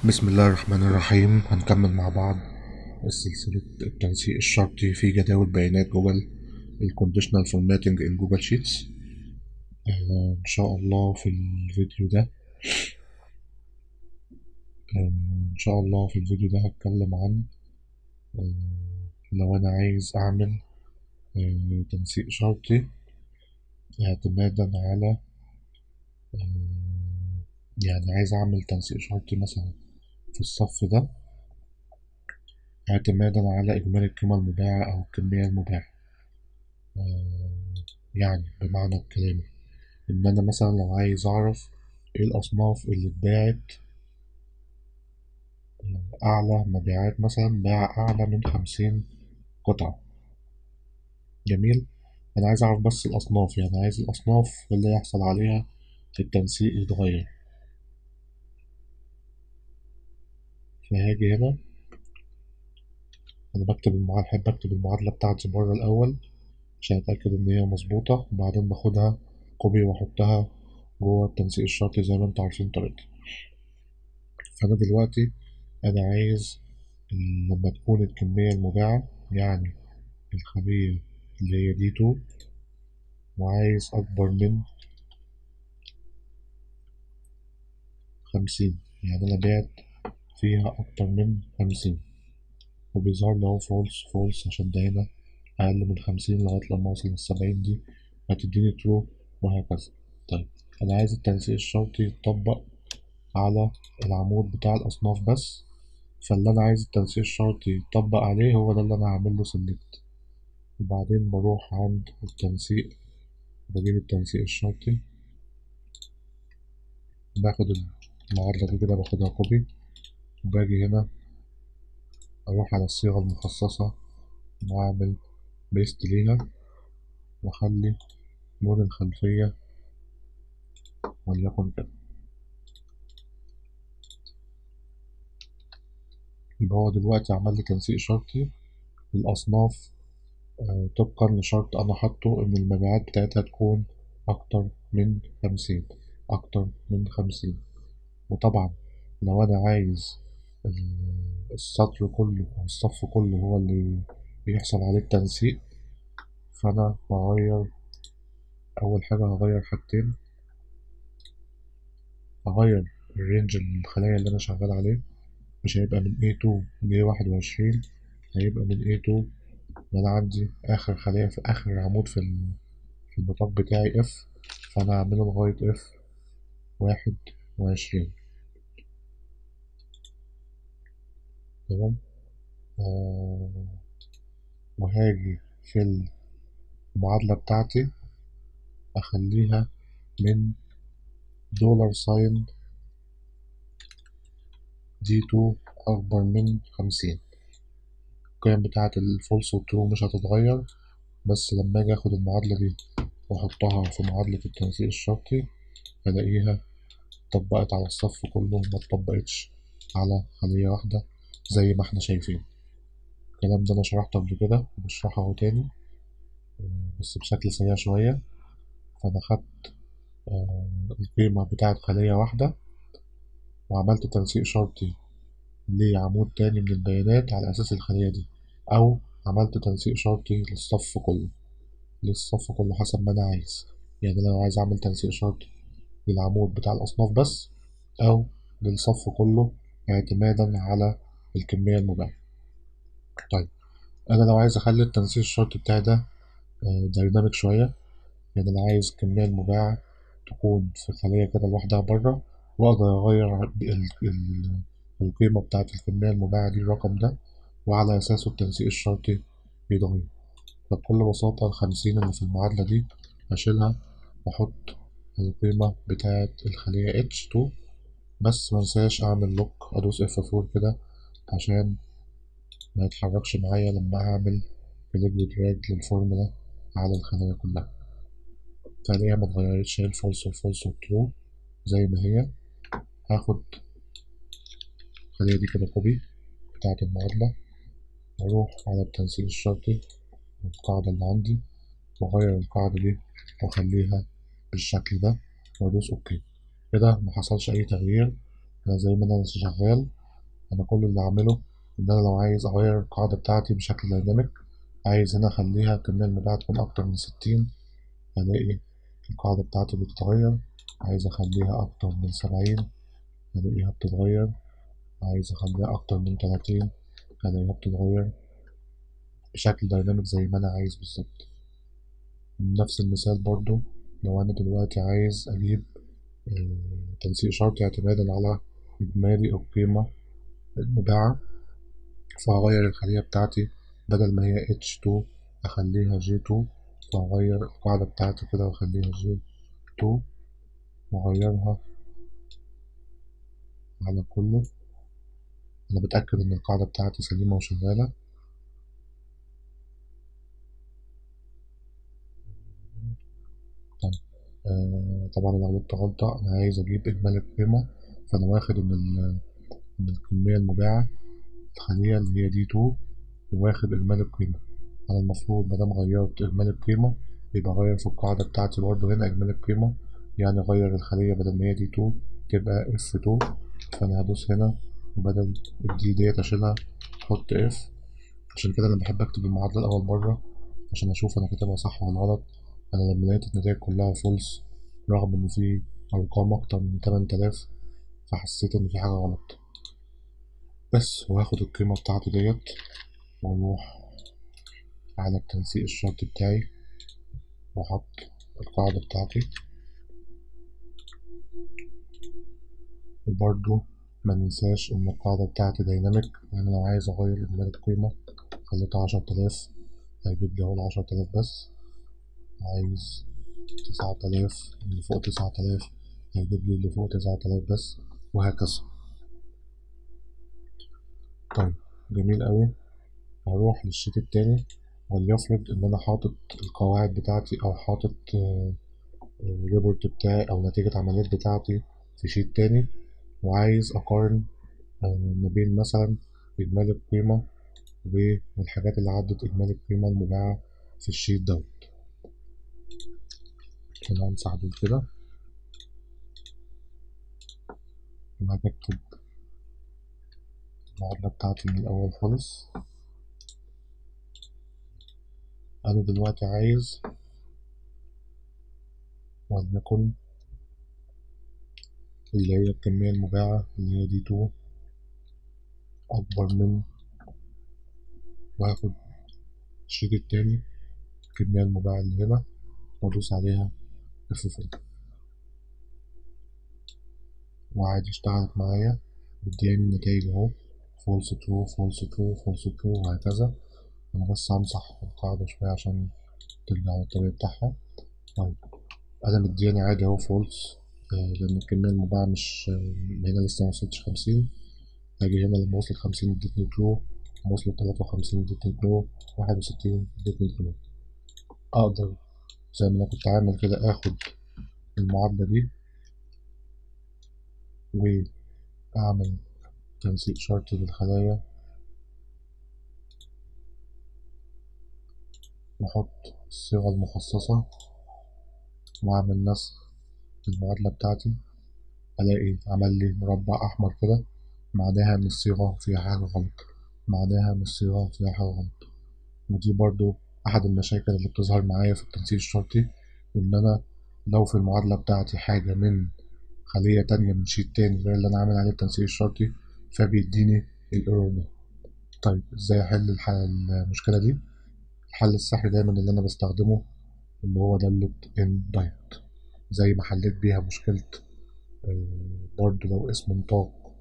بسم الله الرحمن الرحيم. هنكمل مع بعض سلسلة التنسيق الشرطي في جداول بيانات جوجل الكونديشنال فورماتنج ان جوجل شيتس. ان شاء الله في الفيديو ده هتكلم عن لو انا عايز اعمل تنسيق شرطي اعتمادا على يعني عايز اعمل تنسيق شرطي مثلا في الصف ده اعتمادا على اجمالي القيمة المباعة او الكمية المباعة. يعني بمعنى الكلام إن أنا مثلا لو عايز أعرف إيه الأصناف اللي اتباعت أعلى مبيعات، مثلا باع أعلى من 50 قطعة. جميل. أنا عايز أعرف بس الأصناف، يعني عايز الأصناف اللي يحصل عليها التنسيق يتغير. فهاجي هنا أنا بحب أكتب المعادلة بتاعتي بره الأول عشان أتأكد إن هي مظبوطة، وبعدين باخدها كوبي وأحطها جوه التنسيق الشرطي زي ما انتوا عارفين طريقتي. فأنا دلوقتي أنا عايز لما تكون الكمية المباعة، يعني الخلية اللي هي دي 2، وعايز أكبر من 50، يعني أنا بعت فيها أكتر من 50، وبيظهر لي أهو فولس فولس عشان ده هنا أقل من 50 لغاية لما أوصل ل70 دي هتديني ترو، وهكذا. طيب أنا عايز التنسيق الشرطي يتطبق على العمود بتاع الأصناف بس، فاللي أنا عايز التنسيق الشرطي يتطبق عليه هو ده اللي أنا هعمله سيلكت. وبعدين بروح عند التنسيق، بجيب التنسيق الشرطي، باخد المعادلة دي كده باخدها كوبي، وباجي هنا أروح على الصيغة المخصصة وأعمل بيست ليها، وأخلي لون الخلفية وليكن كده. يبقى هو دلوقتي عمل لي تنسيق شرطي للأصناف طبقا لشرط أنا حاطه إن المبيعات بتاعتها تكون أكتر من 50، أكتر من 50. وطبعا لو أنا عايز السطر كله أو الصف كله هو اللي بيحصل عليه التنسيق، فأنا هغير أول حاجة، هغير حاجتين. هغير الرينج الخلايا اللي أنا شغال عليه، مش هيبقى من A2 ل A21، هيبقى من A2 اللي أنا عندي آخر خلية في آخر عمود في النطاق بتاعي F، فأنا هعمله لغاية F21. تمام. وهاجي في المعادلة بتاعتي أخليها من $ساين D2 أكبر من 50. القيم بتاعة الفولس والترو مش هتتغير، بس لما أجي أخد المعادلة دي وأحطها في معادلة التنسيق الشرطي ألاقيها اتطبقت على الصف كله، ما اتطبقتش على خلية واحدة زي ما احنا شايفين. الكلام ده أنا شرحته قبل كده وبشرحه اهو تاني بس بشكل سريع شوية. فأنا خدت القيمة بتاعة خلية واحدة وعملت تنسيق شرطي لعمود تاني من البيانات على أساس الخلية دي، أو عملت تنسيق شرطي للصف كله حسب ما أنا عايز. يعني لو عايز أعمل تنسيق شرطي للعمود بتاع الأصناف بس، أو للصف كله اعتمادا على الكمية المباعة. طيب أنا لو عايز أخلي التنسيق الشرطي بتاعي ده دايناميك شوية، يعني أنا عايز الكمية المباعة تكون في خلية كده لوحدها بره، وأقدر أغير القيمة بتاعة الكمية المباعة دي الرقم ده، وعلى أساسه التنسيق الشرطي بيتغير. فبكل بساطة 50 اللي في المعادلة دي هشيلها وأحط القيمة بتاعة الخلية H2 بس، منساش أعمل لوك، أدوس F4 كده عشان ما يتحركش معايا لما أعمل كليك ودراج للفورمولا على الخلايا كلها. فهلاقيها متغيرتش، هي الفولس والفولس والترو زي ما هي. هاخد الخلية دي كده كوبي بتاعة المعادلة، وأروح على التنسيق الشرطي القاعدة اللي عندي، وأغير القاعدة دي وأخليها بالشكل ده، وأدوس أوكي. كده محصلش أي تغيير أنا زي ما أنا شغال، أنا كل اللي أعمله إن أنا لو عايز أغير القاعدة بتاعتي بشكل دايناميك، عايز هنا أخليها الكمية المبيعة تكون أكتر من 60، ألاقي القاعدة بتاعتي بتتغير. عايز أخليها أكتر من 70، ألاقيها بتتغير. عايز أخليها أكتر من 30، ألاقيها بتتغير بشكل دايناميك زي ما أنا عايز بالظبط. نفس المثال برضو، لو أنا دلوقتي عايز أجيب تنسيق شرطي اعتمادا على إجمالي القيمة المباعة، فهغير الخلية بتاعتي بدل ما هي H2 أخليها G2، فهغير القاعدة بتاعتي كده وأخليها G2 وأغيرها على كله. أنا بتأكد إن القاعدة بتاعتي سليمة وشغالة. طيب طبعا أنا غلطت غلطة، أنا عايز أجيب إجمالي القيمة، فأنا واخد إن الكمية المباعة الخلية اللي هي دي 2 واخد إجمالي القيمة. أنا المفروض مادام غيرت إجمالي القيمة يبقى أغير في القاعدة بتاعتي برضه هنا إجمالي القيمة، يعني أغير الخلية بدل ما هي دي 2 تبقى F2. فأنا هدوس هنا وبدل الدي ديت أشيلها أحط F. عشان كده أنا بحب أكتب المعادلة الأول بره عشان أشوف أنا كاتبها صح ولا غلط. أنا لما لقيت النتائج كلها فولس رغم إن في أرقام أكتر من 8000، فحسيت إن في حاجة غلط. بس وهاخد القيمة بتاعتي ديت وأروح على التنسيق الشرطي بتاعي وأحط القاعدة بتاعتي. وبرضو ما ننساش إن القاعدة بتاعتي دايناميك، يعني لو عايز أغير إجمالي القيمة خليتها 10,000 هيجيب لي أول 10,000 بس. عايز 9,000 اللي فوق 9,000 هيجيب لي اللي فوق 9,000 بس، وهكذا. طيب جميل أوي. هروح للشيت التاني، وليفرض إن أنا حاطط القواعد بتاعتي أو حاطط الريبورت بتاعي أو نتيجة عمليات بتاعتي في شيت تاني، وعايز أقارن ما بين مثلا إجمالي القيمة والحاجات اللي عدت إجمالي القيمة المباعة في الشيت دوت. أنا همسح دول كده وهاجي أكتب المعادلة بتاعتي من الأول خالص. أنا دلوقتي عايز وليكن اللي هي الكمية المباعة اللي هي دي 2 أكبر من، وهاخد الشيت التاني الكمية المباعة اللي هنا وأدوس عليها F4 وعادي اشتغلت معايا واداني النتايج اهو فولس ترو فولس ترو فولس ترو وهكذا. أنا بس همسح القاعدة شوية عشان ترجع للطبيعي بتاعها. طيب أنا مدياني عادي أهو فولس لأن الكمية المباعة مش هنا لسه موصلتش 50. هاجي هنا لما وصلت 50 ادتني ترو، لما وصلت 53 ادتني ترو، 61 ادتني ترو. أقدر زي ما أنا كنت عامل كده آخد المعادلة دي وأعمل تنسيق شرطي للخلايا وأحط الصيغة المخصصة وأعمل نسخ المعادلة بتاعتي، ألاقي عمل لي مربع أحمر كده، معناها إن الصيغة فيها حاجة غلط، معناها إن الصيغة فيها حاجة غلط. ودي برضو أحد المشاكل اللي بتظهر معايا في التنسيق الشرطي، إن أنا لو في المعادلة بتاعتي حاجة من خلية تانية من شيت تاني غير اللي أنا عامل عليه التنسيق الشرطي فبيديني الإيرور ده. طيب إزاي أحل المشكلة دي؟ الحل السحري دايما اللي أنا بستخدمه اللي هو دالة INDIRECT، زي ما حليت بيها مشكلة برضو لو اسم نطاق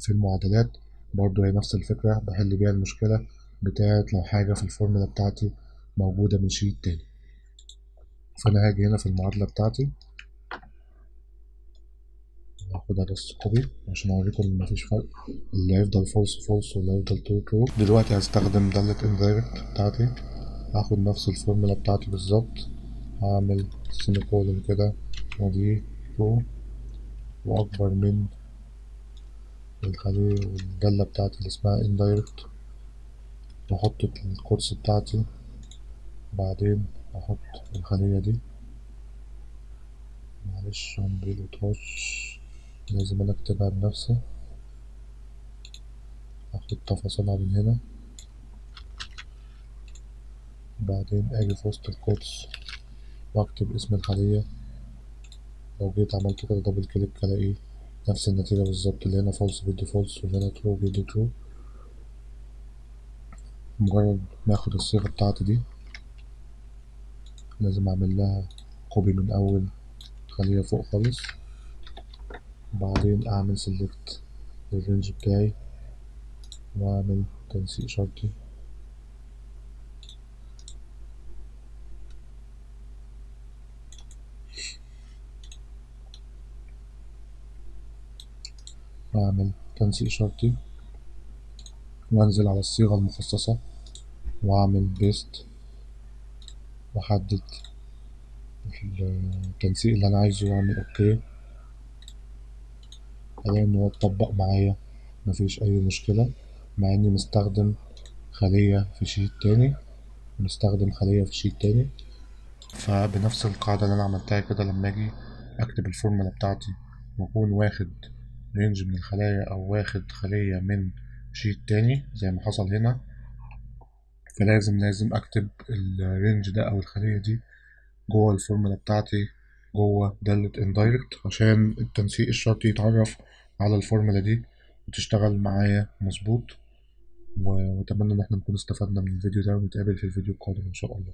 في المعادلات، برضو هي نفس الفكرة بحل بيها المشكلة بتاعت لو حاجة في الفورمولا بتاعتي موجودة من شيت تاني. فأنا هاجي هنا في المعادلة بتاعتي هاخدها بس كوبي عشان أوريكم إن مفيش فرق، اللي هيفضل فولس فولس واللي هيفضل ترو ترو. دلوقتي هستخدم دالة INDIRECT بتاعتي، هاخد نفس الفورمولا بتاعتي بالظبط، هعمل سيمي كولن كده ودي ترو وأكبر من الخلية والدالة بتاعتي اللي اسمها indirect، وأحط القرص بتاعتي، بعدين أحط الخلية دي، معلش مبيلقطهاش لازم انا اكتبها بنفسي، اخد تفاصيلها من هنا، بعدين اجي في وسط القوس واكتب اسم الخلية. لو جيت عملت كده دبل كليك الاقي نفس النتيجة بالظبط، اللي هنا فولس بيدي فولس واللي هنا ترو بيدي ترو. مجرد ما اخد الصيغة بتاعتي دي لازم اعمل لها كوبي من اول خلية فوق خالص، وبعدين اعمل سيلكت للرينج بتاعي واعمل تنسيق شرطي، واعمل تنسيق شرطي وانزل على الصيغة المخصصة واعمل بيست واحدد التنسيق اللي انا عايزه واعمل اوكي. الاقي ان هو اتطبق معايا مفيش اي مشكلة، مع اني مستخدم خلية في شيت تاني ونستخدم خلية في شيت تاني. فبنفس القاعدة اللي أنا عملتها كده، لما أجي أكتب الفورمولا بتاعتي وأكون واخد رينج من الخلايا أو واخد خلية من شيت تاني زي ما حصل هنا، فلازم أكتب الرينج ده أو الخلية دي جوه الفورمولا بتاعتي جوه دالة INDIRECT عشان التنسيق الشرطي يتعرف على الفورمولا دي وتشتغل معايا مظبوط. وأتمنى إن احنا نكون استفدنا من الفيديو ده، ونتقابل في الفيديو القادم إن شاء الله.